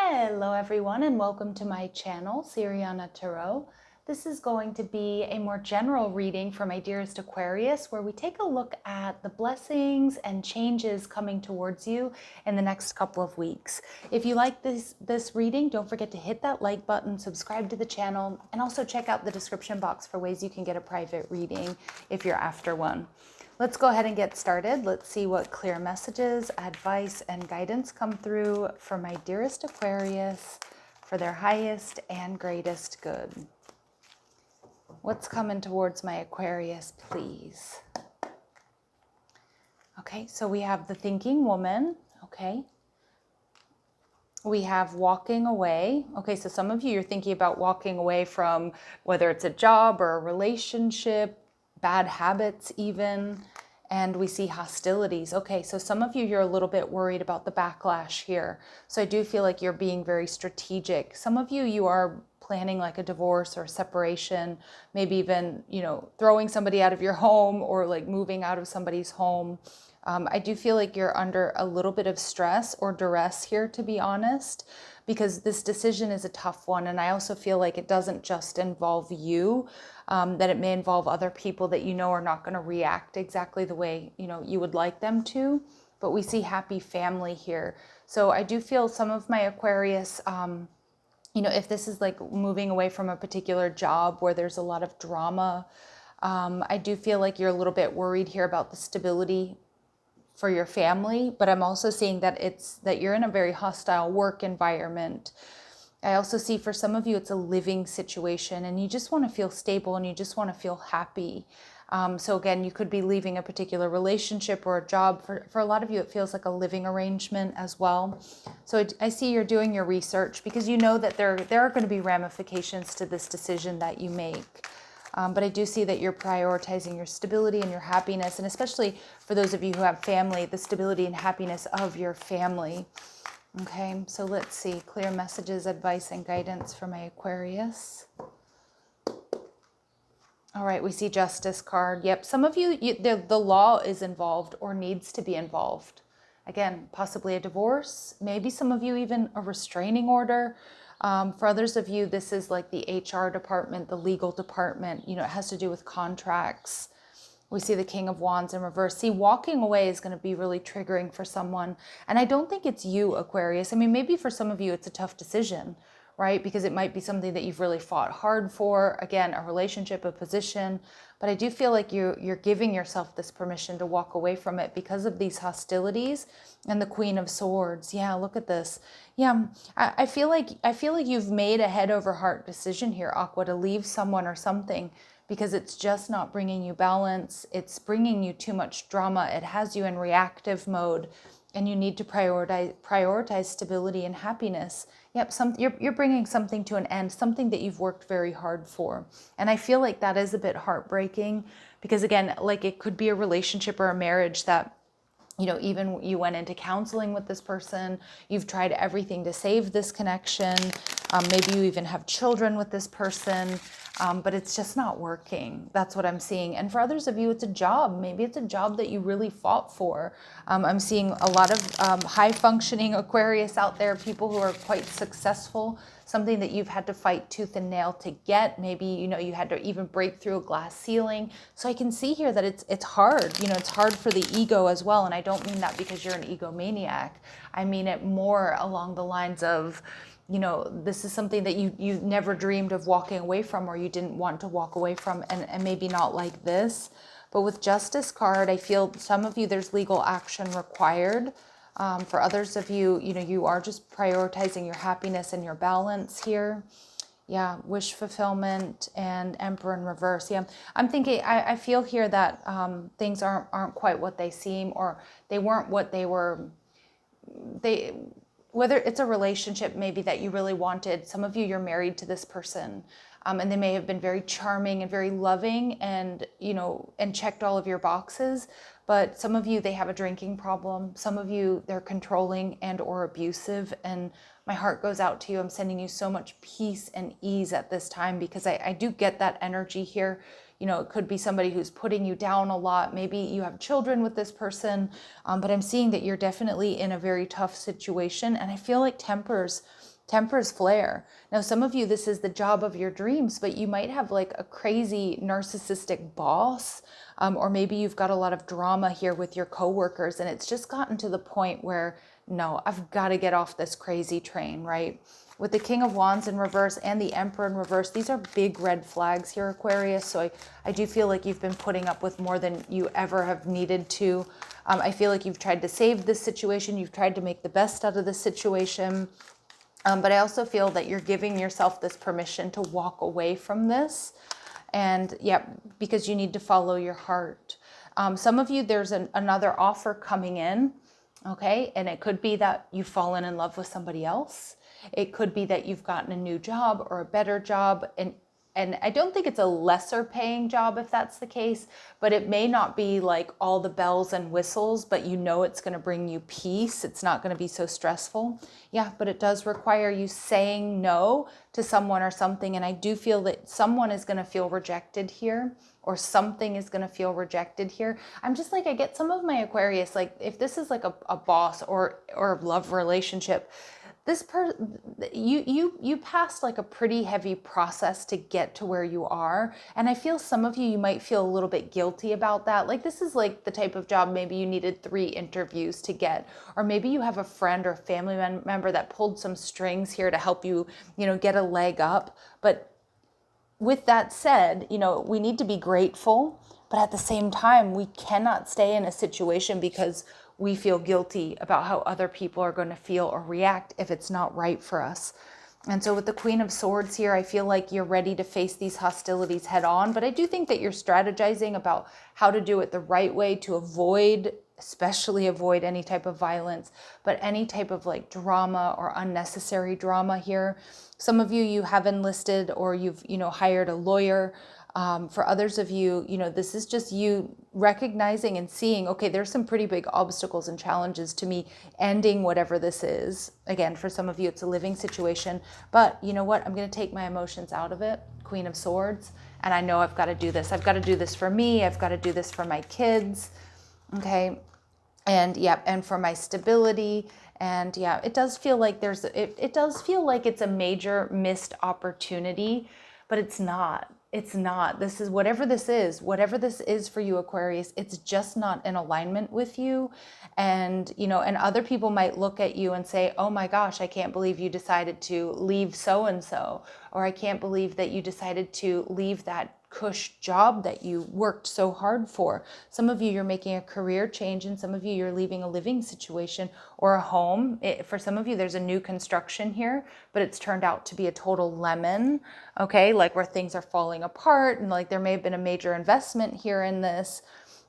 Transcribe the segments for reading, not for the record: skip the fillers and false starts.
Hello everyone and welcome to my channel, Siriana Tarot. This is going to be a more general reading for my dearest Aquarius, where we take a look at the blessings and changes coming towards you in the next couple of weeks. If you like this reading, don't forget to hit that like button, subscribe to the channel, and also check out the description box for ways you can get a private reading if you're after one. Let's go ahead and get started. Let's see what clear messages, advice, and guidance come through for my dearest Aquarius for their highest and greatest good. What's coming towards my Aquarius, please? Okay, so we have the thinking woman, okay? We have walking away. Okay, so some of you, you're thinking about walking away from whether it's a job or a relationship, bad habits even, and we see hostilities. Okay, so some of you, you're a little bit worried about the backlash here. So I do feel like you're being very strategic. Some of you, you are planning like a divorce or separation, maybe even, throwing somebody out of your home or like moving out of somebody's home. I do feel like you're under a little bit of stress or duress here, to be honest, because this decision is a tough one. And I also feel like it doesn't just involve you, that it may involve other people that are not going to react exactly the way, you would like them to. But we see happy family here. So I do feel some of my Aquarius, if this is like moving away from a particular job where there's a lot of drama, I do feel like you're a little bit worried here about the stability for your family, but I'm also seeing that you're in a very hostile work environment. I also see for some of you, it's a living situation and you just want to feel stable and you just want to feel happy. So again, you could be leaving a particular relationship or a job. For a lot of you, it feels like a living arrangement as well. So I see you're doing your research because you know that there are going to be ramifications to this decision that you make. But I do see that you're prioritizing your stability and your happiness, and especially for those of you who have family, the stability and happiness of your family. Okay, so let's see. Clear messages, advice, and guidance for my Aquarius. All right, we see Justice card. Yep, some of you, the law is involved or needs to be involved. Again, possibly a divorce, maybe some of you even a restraining order. For others of you, this is like the HR department, the legal department, it has to do with contracts. We see the King of Wands in reverse. See, walking away is going to be really triggering for someone. And I don't think it's you, Aquarius. I mean, maybe for some of you, it's a tough decision, right? Because it might be something that you've really fought hard for. Again, a relationship, a position. But I do feel like you're giving yourself this permission to walk away from it because of these hostilities and the Queen of Swords. Yeah, look at this. Yeah, I feel like you've made a head over heart decision here, Aqua, to leave someone or something because it's just not bringing you balance. It's bringing you too much drama. It has you in reactive mode. And you need to prioritize stability and happiness. Yep, you're bringing something to an end, something that you've worked very hard for. And I feel like that is a bit heartbreaking because, again, like it could be a relationship or a marriage that, even you went into counseling with this person, you've tried everything to save this connection. Maybe you even have children with this person, but it's just not working. That's what I'm seeing. And for others of you, it's a job. Maybe it's a job that you really fought for. I'm seeing a lot of high-functioning Aquarius out there, people who are quite successful, something that you've had to fight tooth and nail to get. Maybe, you had to even break through a glass ceiling. So I can see here that it's hard. It's hard for the ego as well. And I don't mean that because you're an egomaniac. I mean it more along the lines of, this is something that you never dreamed of walking away from or you didn't want to walk away from, and maybe not like this. But with Justice card, I feel some of you, there's legal action required. For others of you, you are just prioritizing your happiness and your balance here. Yeah, wish fulfillment and Emperor in reverse. Yeah, I'm thinking, I feel here that things aren't quite what they seem, or they weren't what they were. Whether it's a relationship maybe that you really wanted, some of you, you're married to this person, and they may have been very charming and very loving and, and checked all of your boxes. But some of you, they have a drinking problem. Some of you, they're controlling and or abusive. And my heart goes out to you. I'm sending you so much peace and ease at this time because I do get that energy here. It could be somebody who's putting you down a lot. Maybe you have children with this person, but I'm seeing that you're definitely in a very tough situation. And I feel like tempers Temper's flare. Now, some of you, this is the job of your dreams, but you might have like a crazy narcissistic boss, or maybe you've got a lot of drama here with your coworkers, and it's just gotten to the point where, no, I've got to get off this crazy train, right? With the King of Wands in reverse and the Emperor in reverse, these are big red flags here, Aquarius. So I do feel like you've been putting up with more than you ever have needed to. I feel like you've tried to save this situation. You've tried to make the best out of this situation. But I also feel that you're giving yourself this permission to walk away from this. And yeah, because you need to follow your heart. Some of you, there's another offer coming in, okay? And it could be that you've fallen in love with somebody else. It could be that you've gotten a new job or a better job. And I don't think it's a lesser paying job if that's the case, but it may not be like all the bells and whistles, but you know it's going to bring you peace. It's not going to be so stressful. Yeah, but it does require you saying no to someone or something. And I do feel that someone is going to feel rejected here, or something is going to feel rejected here. I'm just like, I get some of my Aquarius, like if this is like a boss or a love relationship, you passed like a pretty heavy process to get to where you are. And I feel some of you might feel a little bit guilty about that. Like this is like the type of job maybe you needed 3 interviews to get, or maybe you have a friend or family member that pulled some strings here to help you, get a leg up. But with that said, we need to be grateful, but at the same time, we cannot stay in a situation because we feel guilty about how other people are going to feel or react if it's not right for us. And so with the Queen of Swords here, I feel like you're ready to face these hostilities head on, but I do think that you're strategizing about how to do it the right way to especially avoid any type of violence, but any type of like drama or unnecessary drama here. Some of you have enlisted or you've, hired a lawyer. For others of you, this is just you recognizing and seeing, okay, there's some pretty big obstacles and challenges to me ending whatever this is. Again, for some of you, it's a living situation, but you know what? I'm going to take my emotions out of it, Queen of Swords. And I know I've got to do this. I've got to do this for me. I've got to do this for my kids. Okay. And yeah, and for my stability. And yeah, it does feel like it does feel like it's a major missed opportunity, but it's not. It's not. This is whatever this is for you, Aquarius, it's just not in alignment with you. And, and other people might look at you and say, oh my gosh, I can't believe you decided to leave so-and-so, or I can't believe that you decided to leave that cush job that you worked so hard for. Some of you, you're making a career change, and some of you, you're leaving a living situation or a home. For some of you, there's a new construction here, but it's turned out to be a total lemon, okay? Like where things are falling apart, and like there may have been a major investment here in this,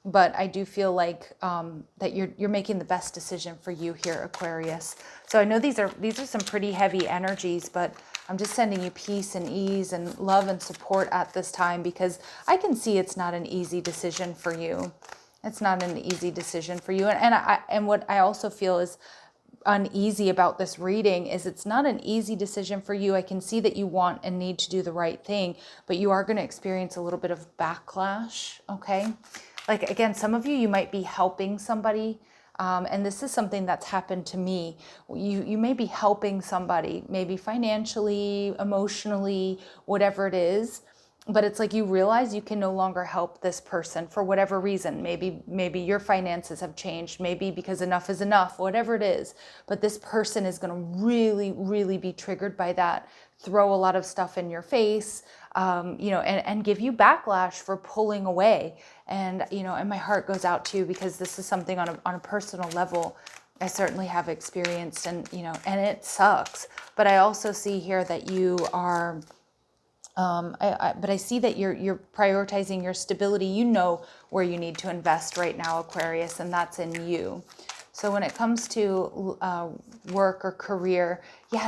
but I do feel like that you're making the best decision for you here, Aquarius. So I know these are some pretty heavy energies, but I'm just sending you peace and ease and love and support at this time, because I can see it's not an easy decision for you. It's not an easy decision for you. And what I also feel is uneasy about this reading is it's not an easy decision for you. I can see that you want and need to do the right thing, but you are going to experience a little bit of backlash, okay? Like, again, some of you might be helping somebody. And this is something that's happened to me. You may be helping somebody, maybe financially, emotionally, whatever it is, but it's like you realize you can no longer help this person for whatever reason. Maybe your finances have changed, maybe because enough is enough, whatever it is. But this person is going to really, really be triggered by that, throw a lot of stuff in your face, and give you backlash for pulling away. And, and my heart goes out to you, because this is something on a personal level I certainly have experienced, and, and it sucks. But I also see here that you are, but I see that you're prioritizing your stability. You know where you need to invest right now, Aquarius, and that's in you. So when it comes to work or career,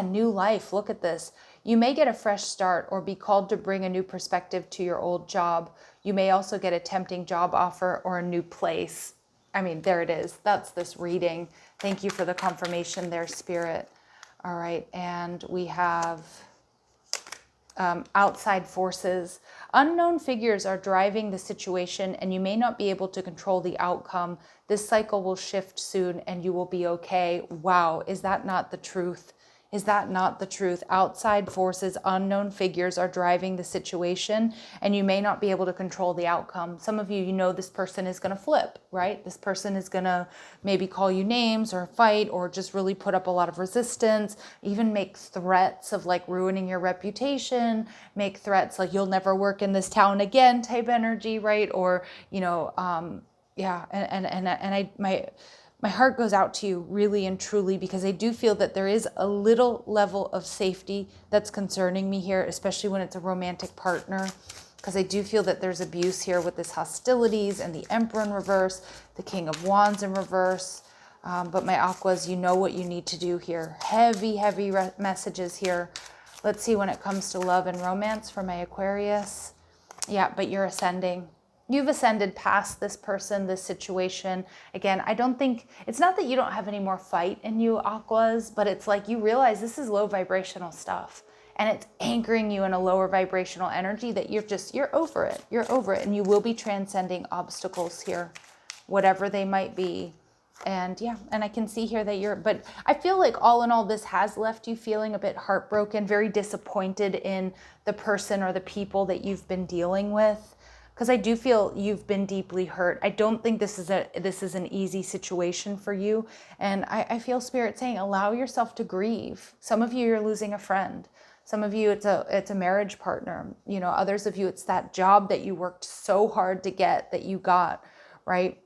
new life, look at this. You may get a fresh start or be called to bring a new perspective to your old job. You may also get a tempting job offer or a new place. I mean, there it is. That's this reading. Thank you for the confirmation there, Spirit. All right, and we have outside forces. Unknown figures are driving the situation, and you may not be able to control the outcome. This cycle will shift soon, and you will be okay. Wow, is that not the truth? Is that not the truth? Outside forces, unknown figures are driving the situation, and you may not be able to control the outcome. Some of you, you know this person is going to flip, right? This person is going to maybe call you names or fight or just really put up a lot of resistance, even make threats of like ruining your reputation, make threats like you'll never work in this town again type energy, right? Or, you know, yeah, my heart goes out to you really and truly, because I do feel that there is a little level of safety that's concerning me here, especially when it's a romantic partner, because I do feel that there's abuse here with this hostilities and the Emperor in reverse, the King of Wands in reverse. But my Aquas, you know what you need to do here. Heavy, heavy messages here. Let's see when it comes to love and romance for my Aquarius. Yeah, but you're ascending. You've ascended past this person, this situation. Again, I don't think, it's not that you don't have any more fight in you, Aquas, but it's like you realize this is low vibrational stuff. And it's anchoring you in a lower vibrational energy that you're over it. You're over it. And you will be transcending obstacles here, whatever they might be. And yeah, and I can see here that but I feel like all in all, this has left you feeling a bit heartbroken, very disappointed in the person or the people that you've been dealing with. Because I do feel you've been deeply hurt. I don't think this is an easy situation for you. And I feel Spirit saying, allow yourself to grieve. Some of you, you're losing a friend. Some of you, it's a marriage partner. You know, others of you, it's that job that you worked so hard to get that you got, right?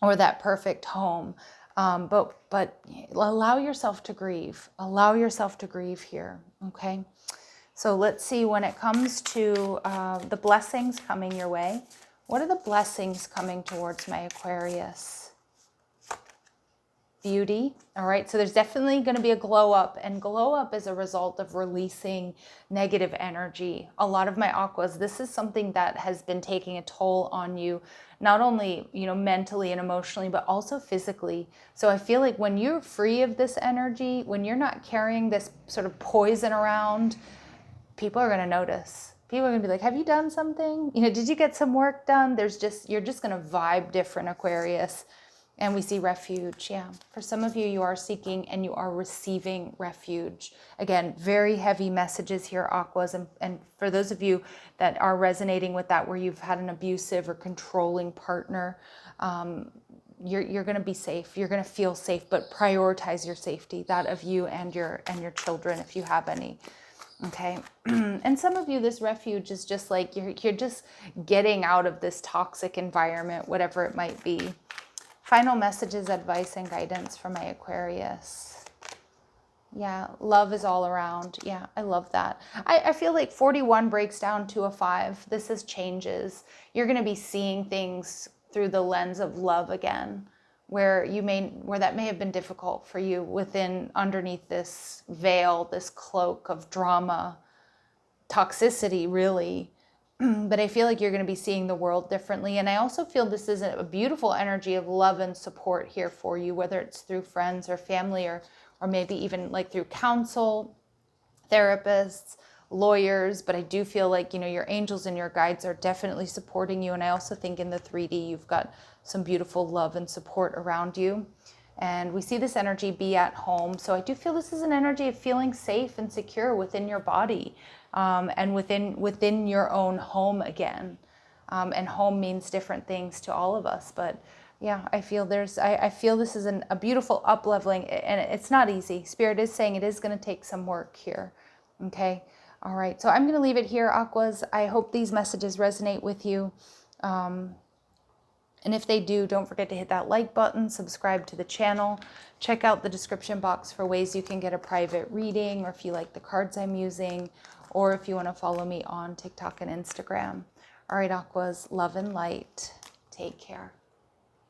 Or that perfect home. But allow yourself to grieve. Allow yourself to grieve here, okay? So let's see, when it comes to the blessings coming your way, what are the blessings coming towards my Aquarius? Beauty. All right, so there's definitely going to be a glow up, and glow up is a result of releasing negative energy. A lot of my Aquas, this is something that has been taking a toll on you, not only, you know, mentally and emotionally, but also physically. So I feel like when you're free of this energy, when you're not carrying this sort of poison around, people are going to notice. People are going to be like, have you done something? You know, did you get some work done? You're just going to vibe different, Aquarius. And we see refuge. Yeah. For some of you, you are seeking and you are receiving refuge. Again, very heavy messages here, Aquas. And for those of you that are resonating with that, where you've had an abusive or controlling partner, you're going to be safe. You're going to feel safe, but prioritize your safety, that of you and your children, if you have any. Okay. And some of you, this refuge is just like you're just getting out of this toxic environment, whatever it might be. Final messages, advice, and guidance for my Aquarius. Yeah, love is all around. Yeah, I love that. I feel like 41 breaks down to a 5. This is changes. You're going to be seeing things through the lens of love again, where that may have been difficult for you underneath this veil, this cloak of drama, toxicity, really. But I feel like you're going to be seeing the world differently. And I also feel this is a beautiful energy of love and support here for you, whether it's through friends or family, or maybe even like through counsel, therapists, lawyers. But I do feel like, you know, your angels and your guides are definitely supporting you. And I also think in the 3D, you've got some beautiful love and support around you. And we see this energy be at home. So I do feel this is an energy of feeling safe and secure within your body, and within your own home again. And home means different things to all of us. But yeah, I feel I feel this is a beautiful up-leveling, and it's not easy. Spirit is saying it is going to take some work here. Okay. All right. So I'm going to leave it here, Aquas. I hope these messages resonate with you. And if they do, don't forget to hit that like button, subscribe to the channel, check out the description box for ways you can get a private reading, or if you like the cards I'm using, or if you want to follow me on TikTok and Instagram. All right, Aquas, love and light. Take care.